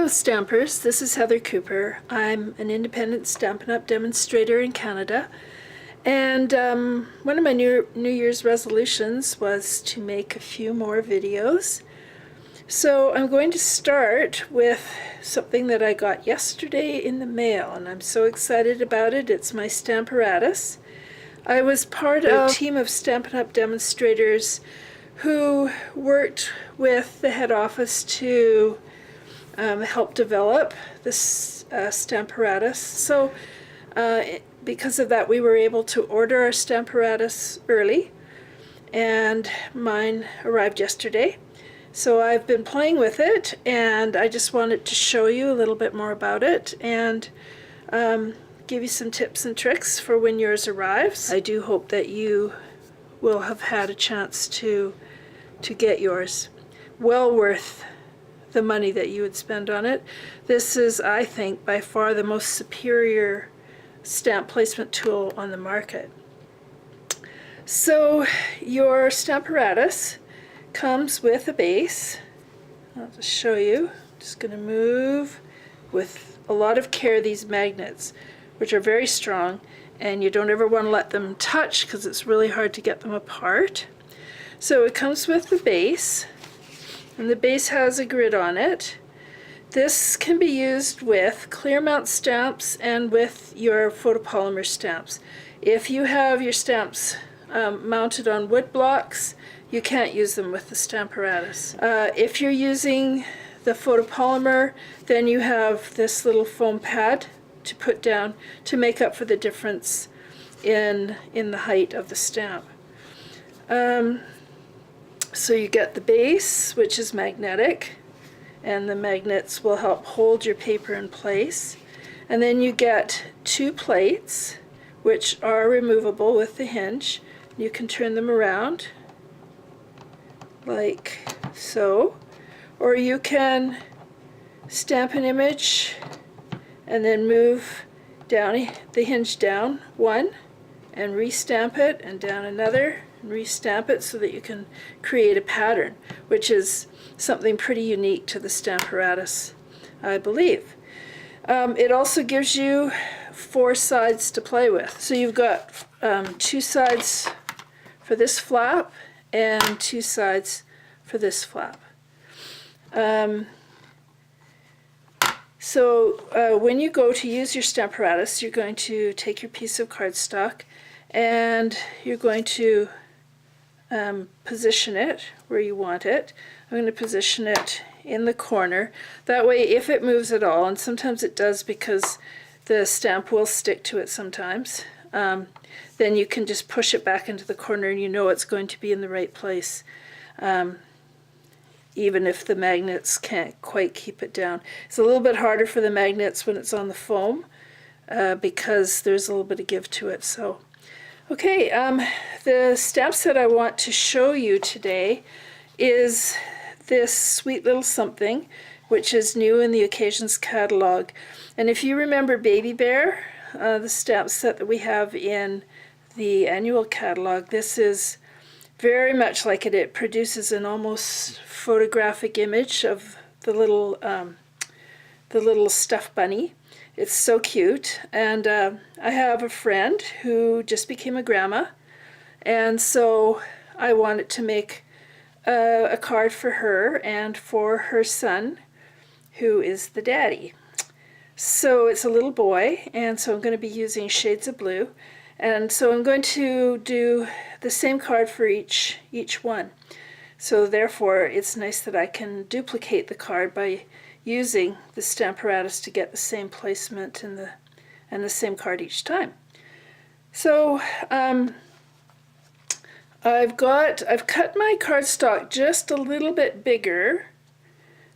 Hello Stampers, this is Heather Cooper. I'm an independent Stampin' Up! Demonstrator in Canada, and one of my New Year's resolutions was to make a few more videos. So I'm going to start with something that I got yesterday in the mail, and I'm so excited about it. It's my Stamparatus. I was part of a team of Stampin' Up! Demonstrators who worked with the head office to help develop this Stamparatus. So because of that, we were able to order our Stamparatus early, and mine arrived yesterday. So I've been playing with it, and I just wanted to show you a little bit more about it and give you some tips and tricks for when yours arrives. I do hope that you will have had a chance to get yours. Well worth the money that you would spend on it. This is, I think, by far the most superior stamp placement tool on the market. So your Stamparatus comes with a base. I'll just show you. I'm just going to move with a lot of care these magnets, which are very strong, and you don't ever want to let them touch because it's really hard to get them apart. So it comes with the base, and the base has a grid on it. This can be used with clear mount stamps and with your photopolymer stamps. If you have your stamps mounted on wood blocks, you can't use them with the Stamparatus. If you're using the photopolymer, then you have this little foam pad to put down to make up for the difference in the height of the stamp. So you get the base, which is magnetic, and the magnets will help hold your paper in place. And then you get two plates, which are removable with the hinge. You can turn them around like so, or you can stamp an image and then move down the hinge down one and restamp it, and down another and restamp it, so that you can create a pattern, which is something pretty unique to the Stamparatus, I believe. It also gives you 4 sides to play with. So you've got 2 sides for this flap and 2 sides for this flap. So when you go to use your Stamparatus, you're going to take your piece of cardstock and you're going to position it where you want it. I'm going to position it in the corner. That way, if it moves at all, and sometimes it does because the stamp will stick to it sometimes, then you can just push it back into the corner and you know it's going to be in the right place, even if the magnets can't quite keep it down. It's a little bit harder for the magnets when it's on the foam because there's a little bit of give to it. So, okay, the stamp set I want to show you today is this sweet little something, which is new in the Occasions catalog. And if you remember Baby Bear, the stamp set that we have in the annual catalog, this is very much like it. It produces an almost photographic image of the little stuffed bunny. It's so cute, and I have a friend who just became a grandma, and so I wanted to make a card for her and for her son, who is the daddy. So it's a little boy, and so I'm going to be using shades of blue, and so I'm going to do the same card for each one. So therefore it's nice that I can duplicate the card by using the Stamparatus to get the same placement and the same card each time. So I've cut my cardstock just a little bit bigger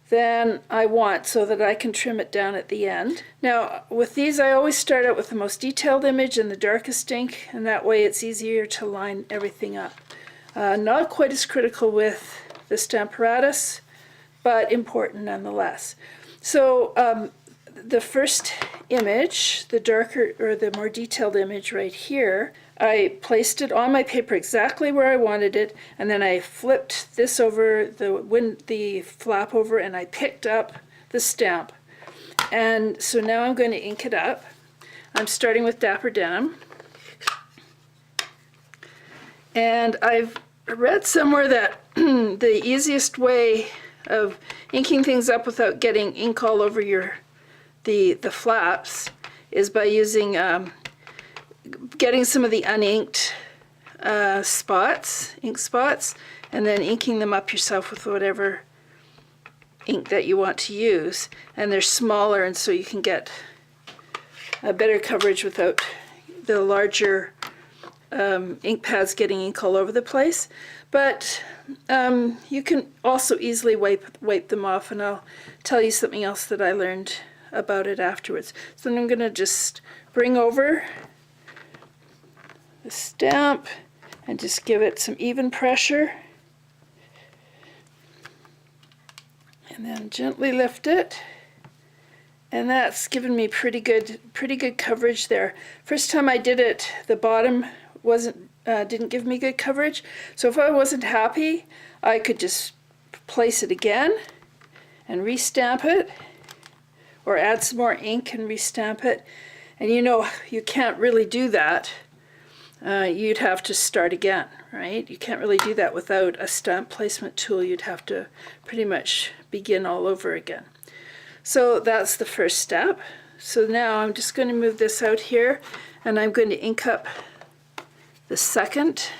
than I want so that I can trim it down at the end. Now with these, I always start out with the most detailed image and the darkest ink, and that way it's easier to line everything up. Not quite as critical with the Stamparatus, but important nonetheless. So the first image, the darker or the more detailed image right here, I placed it on my paper exactly where I wanted it, and then I flipped this over, the flap over, and I picked up the stamp And so now I'm going to ink it up. I'm starting with Dapper Denim. And I've read somewhere that the easiest way of inking things up without getting ink all over the flaps is by using getting some of the uninked ink spots, and then inking them up yourself with whatever ink that you want to use. And they're smaller, and so you can get a better coverage without the larger ink pads getting ink all over the place. But you can also easily wipe them off, and I'll tell you something else that I learned about it afterwards. So then I'm going to just bring over the stamp and just give it some even pressure, and then gently lift it. And that's given me pretty good coverage there. First time I did it, the bottom didn't give me good coverage. So if I wasn't happy, I could just place it again and restamp it, or add some more ink and restamp it. And you know, you can't really do that. You'd have to start again, right? You can't really do that without a stamp placement tool. You'd have to pretty much begin all over again. So that's the first step. So now I'm just going to move this out here, and I'm going to ink up the second.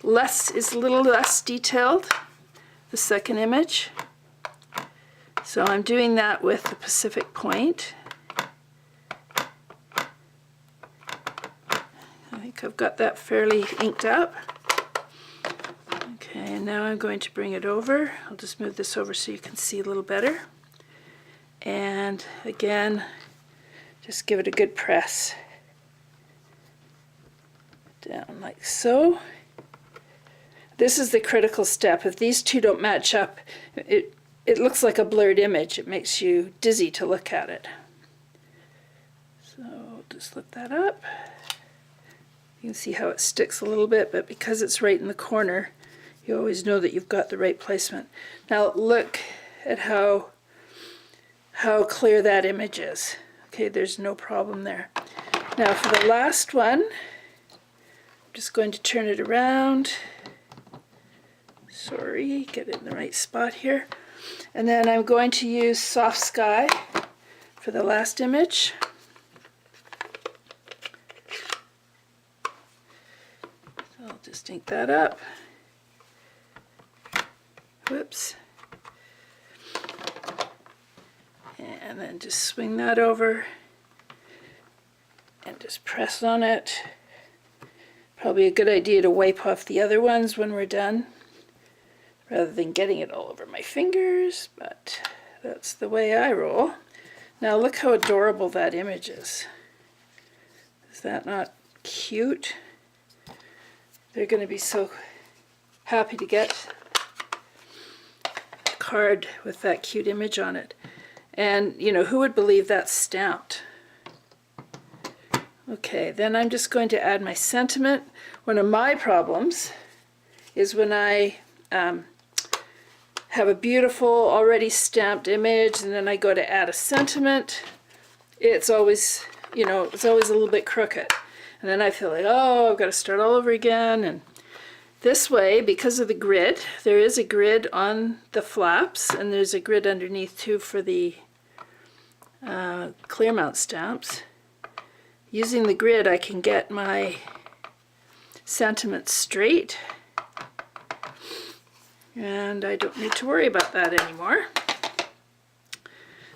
Is a little less detailed, the second image. So I'm doing that with the Pacific Point. I think I've got that fairly inked up. Okay, and now I'm going to bring it over. I'll just move this over so you can see a little better. And again, just give it a good press down like so. This is the critical step. If these two don't match up, it looks like a blurred image. It makes you dizzy to look at it. So just lift that up. You can see how it sticks a little bit, but because it's right in the corner, you always know that you've got the right placement. Now look at how clear that image is. Okay, there's no problem there. Now for the last one, I'm just going to turn it around. Sorry, get it in the right spot here. And then I'm going to use Soft Sky for the last image. So I'll just ink that up. Whoops. And then just swing that over and just press on it. Probably a good idea to wipe off the other ones when we're done, rather than getting it all over my fingers, but that's the way I roll. Now look how adorable that image is. Is that not cute? They're going to be so happy to get a card with that cute image on it. And, you know, who would believe that's stamped? Okay, then I'm just going to add my sentiment. One of my problems is when I have a beautiful, already stamped image, and then I go to add a sentiment, it's always, you know, it's always a little bit crooked. And then I feel like, oh, I've got to start all over again. And this way, because of the grid, there is a grid on the flaps, and there's a grid underneath too for the clear mount stamps. Using the grid, I can get my sentiment straight, and I don't need to worry about that anymore.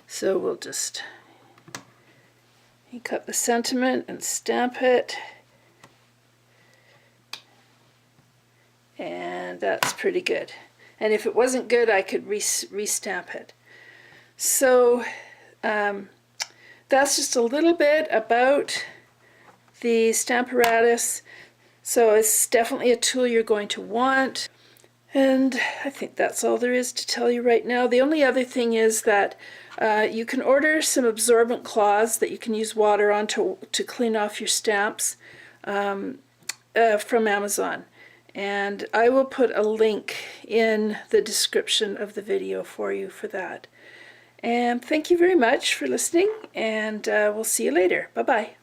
So we'll just ink up the sentiment and stamp it, and that's pretty good. And if it wasn't good, I could restamp it. So that's just a little bit about the Stamparatus. So it's definitely a tool you're going to want. And I think that's all there is to tell you right now. The only other thing is that you can order some absorbent cloths that you can use water on to clean off your stamps from Amazon. And I will put a link in the description of the video for you for that. And thank you very much for listening, and we'll see you later. Bye-bye.